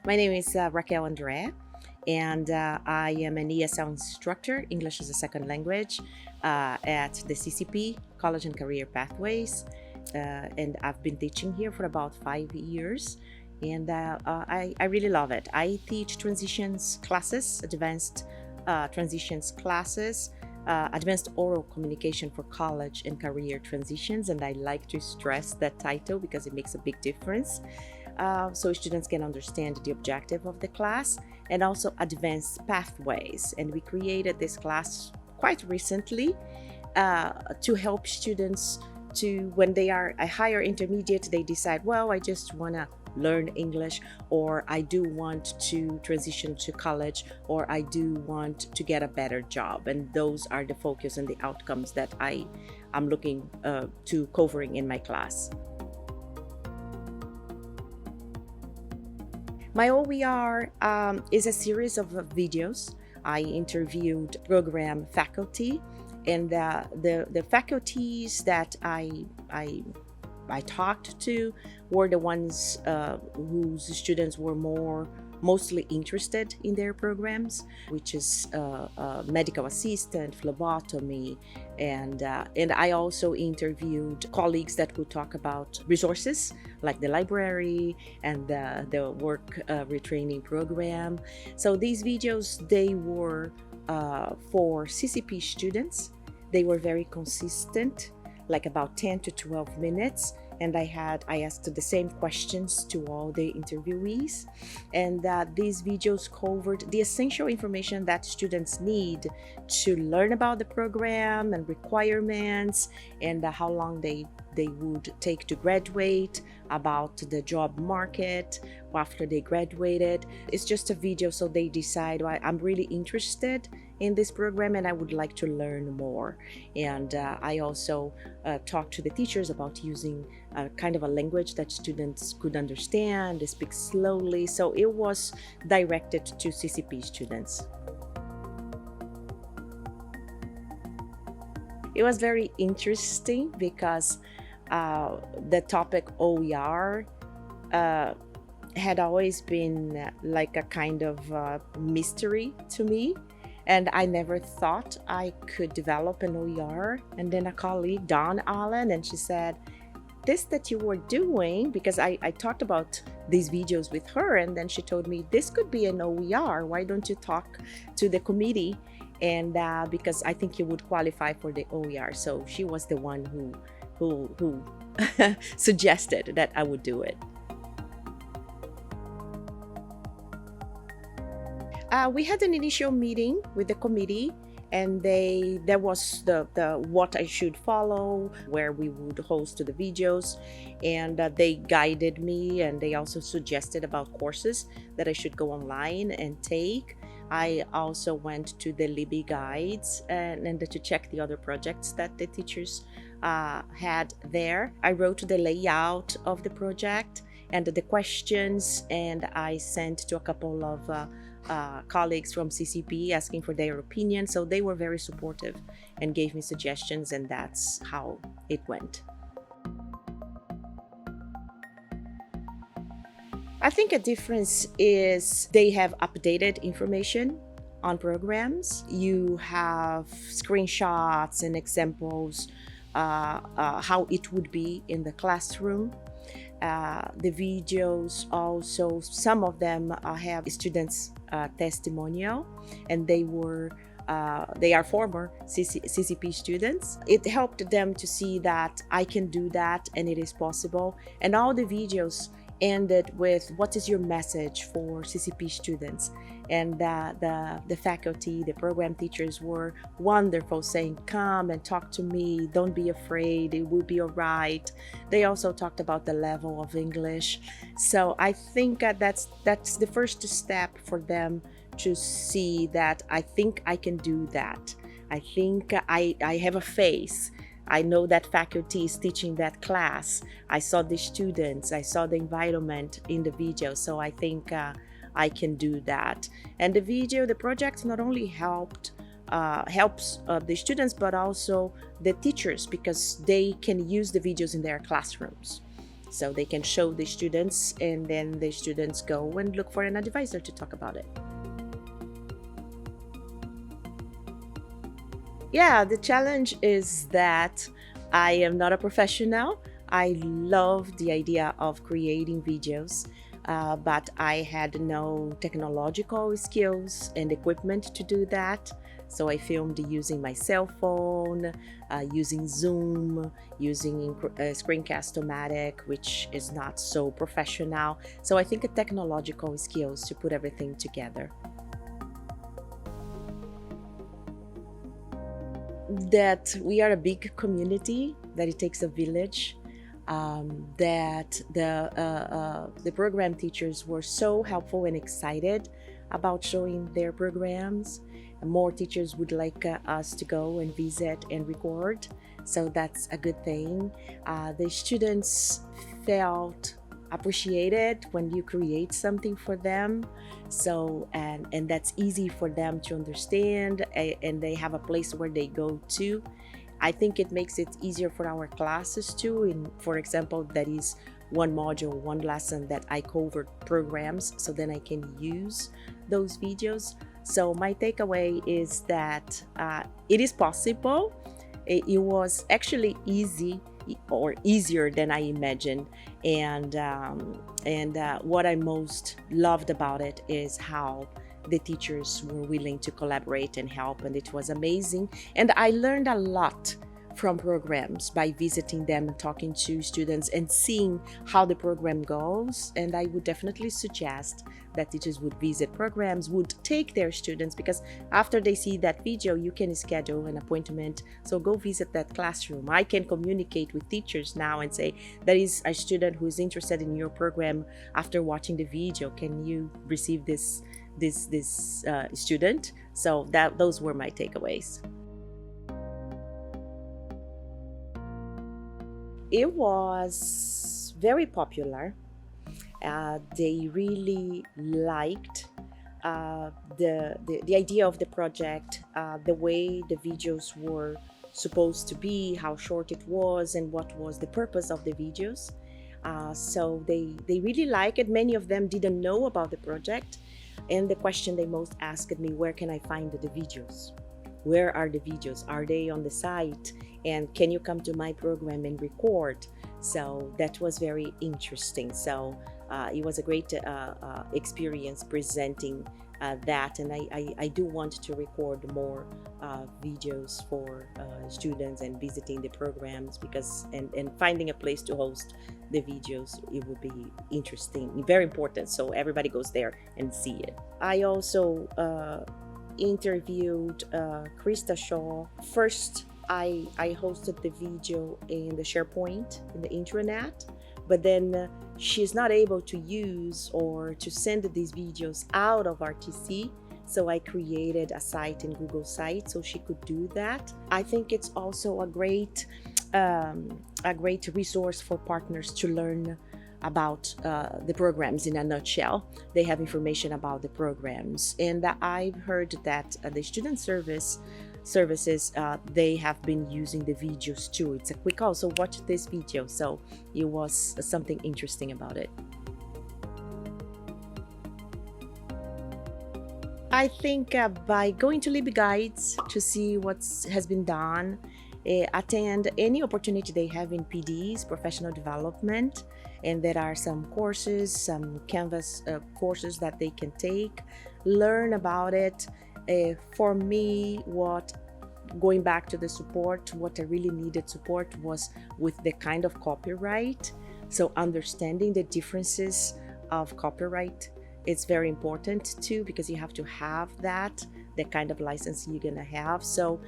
My name is Raquel Andre, and I am an ESL instructor, English as a Second Language, at the CCP, College and Career Pathways. And I've been teaching here for about 5 years, and I really love it. I teach transitions classes, advanced transitions classes, advanced oral communication for college and career transitions, and I like to stress that title because it makes a big difference. So students can understand the objective of the class, and also advanced pathways. And we created this class quite recently to help students to, when they are a higher intermediate, they decide, well, I just want to learn English, or I do want to transition to college, or I do want to get a better job. And those are the focus and the outcomes that I'm looking to covering in my class. My OER is a series of videos. I interviewed program faculty, and the faculties that I talked to were the ones whose students were mostly interested in their programs, which is medical assistant, phlebotomy, and I also interviewed colleagues that would talk about resources like the library and the work retraining program. So these videos, they were for CCP students. They were very consistent, like about 10 to 12 minutes. And I asked the same questions to all the interviewees. And these videos covered the essential information that students need to learn about the program and requirements, and how long they would take to graduate, about the job market after they graduated. It's just a video, so they decide, well, I'm really interested in this program and I would like to learn more. And I also talked to the teachers about using kind of a language that students could understand, they speak slowly. So it was directed to CCP students. It was very interesting because the topic OER had always been like a kind of mystery to me, and I never thought I could develop an OER. And then a colleague, Dawn Allen, and she said, this that you were doing, because I talked about these videos with her, and then she told me, this could be an OER, why don't you talk to the committee? And because I think you would qualify for the OER. So she was the one who suggested that I would do it. We had an initial meeting with the committee, and there was the what I should follow, where we would host the videos, and they guided me, and they also suggested about courses that I should go online and take. I also went to the Libby guides and to check the other projects that the teachers had there. I wrote the layout of the project and the questions, and I sent to a couple of colleagues from CCP asking for their opinion. So they were very supportive and gave me suggestions, and that's how it went. I think a difference is they have updated information on programs. You have screenshots and examples how it would be in the classroom. The videos also, some of them have students' testimonial, and they are former CCP students. It helped them to see that I can do that and it is possible. And all the videos ended with, what is your message for CCP students? And the faculty, the program teachers were wonderful, saying, come and talk to me, don't be afraid, it will be all right. They also talked about the level of English. So I think that's the first step for them to see that I think I can do that. I think I have a face. I know that faculty is teaching that class. I saw the students, I saw the environment in the video, so I think I can do that. And the project not only helps the students, but also the teachers, because they can use the videos in their classrooms. So they can show the students, and then the students go and look for an advisor to talk about it. Yeah, the challenge is that I am not a professional. I love the idea of creating videos, but I had no technological skills and equipment to do that. So I filmed using my cell phone, using Zoom, using Screencast-O-Matic, which is not so professional. So I think the technological skills to put everything together. That we are a big community, that it takes a village, that the program teachers were so helpful and excited about showing their programs. More teachers would like us to go and visit and record, so that's a good thing. The students felt appreciated when you create something for them, so and that's easy for them to understand, and they have a place where they go to. I think it makes it easier for our classes too. For example, that is one module, one lesson that I covered programs, so then I can use those videos. So my takeaway is that it is possible. It was actually easy, or easier than I imagined, and what I most loved about it is how the teachers were willing to collaborate and help, and it was amazing. And I learned a lot from programs by visiting them and talking to students and seeing how the program goes. And I would definitely suggest that teachers would visit programs, would take their students, because after they see that video, you can schedule an appointment. So go visit that classroom. I can communicate with teachers now and say, there is a student who is interested in your program after watching the video. Can you receive this student? So those were my takeaways. It was very popular. They really liked the idea of the project, the way the videos were supposed to be, how short it was, and what was the purpose of the videos. So they really liked it. Many of them didn't know about the project, and the question they most asked me, where can I find the videos? Where are the videos? Are they on the site? And can you come to my program and record? So that was very interesting. So it was a great experience presenting that, and I do want to record more videos for students and visiting the programs, because and finding a place to host the videos, it would be interesting, very important, so everybody goes there and see it. I also interviewed Krista Shaw. First, I hosted the video in the SharePoint, in the intranet, but then she's not able to use or to send these videos out of RTC, so I created a site in Google Sites so she could do that. I think it's also a great resource for partners to learn about the programs in a nutshell. They have information about the programs, and I've heard that the student services, they have been using the videos too. It's a quick, also watch this video. So it was something interesting about it. I think by going to LibGuides to see what has been done, attend any opportunity they have in PDs, professional development, and there are some courses, some Canvas courses that they can take, learn about it. For me, going back to the support, what I really needed support was with the kind of copyright. So understanding the differences of copyright, it's very important too, because you have to have that, the kind of license you're gonna have. So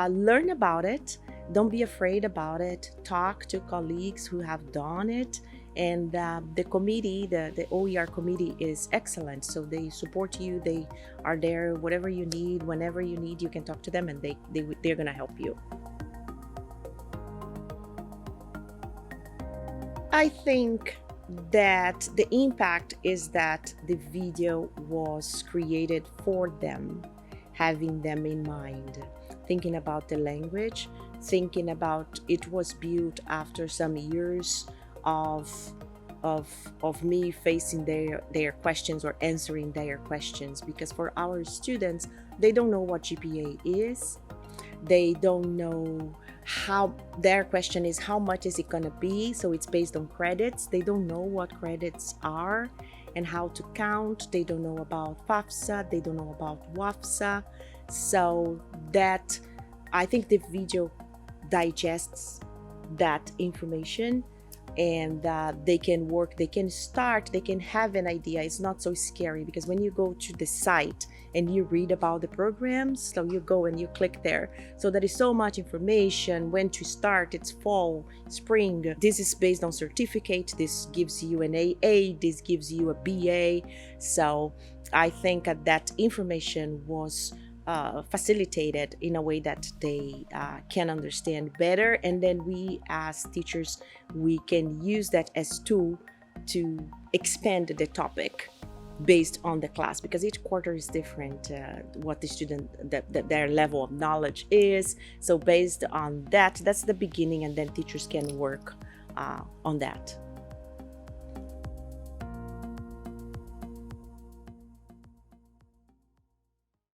learn about it, don't be afraid about it, talk to colleagues who have done it. And the committee, the OER committee is excellent. So they support you, they are there, whatever you need, whenever you need, you can talk to them, and they're gonna help you. I think that the impact is that the video was created for them, having them in mind, thinking about the language, thinking about it was built after some years of of me facing their questions or answering their questions, because for our students, they don't know what GPA is. They don't know how, their question is how much is it going to be, so it's based on credits. They don't know what credits are and how to count. They don't know about FAFSA, they don't know about WAFSA. So that, I think the video digests that information, and they can work, they can start, they can have an idea. It's not so scary, because when you go to the site and you read about the programs, so you go and you click there, so there is so much information, when to start, it's fall, spring, this is based on certificate, this gives you an AA, this gives you a BA. So I think that information was facilitated in a way that they can understand better, and then we as teachers, we can use that as tool to expand the topic based on the class, because each quarter is different, what the student, their level of knowledge is. So based on that, that's the beginning, and then teachers can work on that.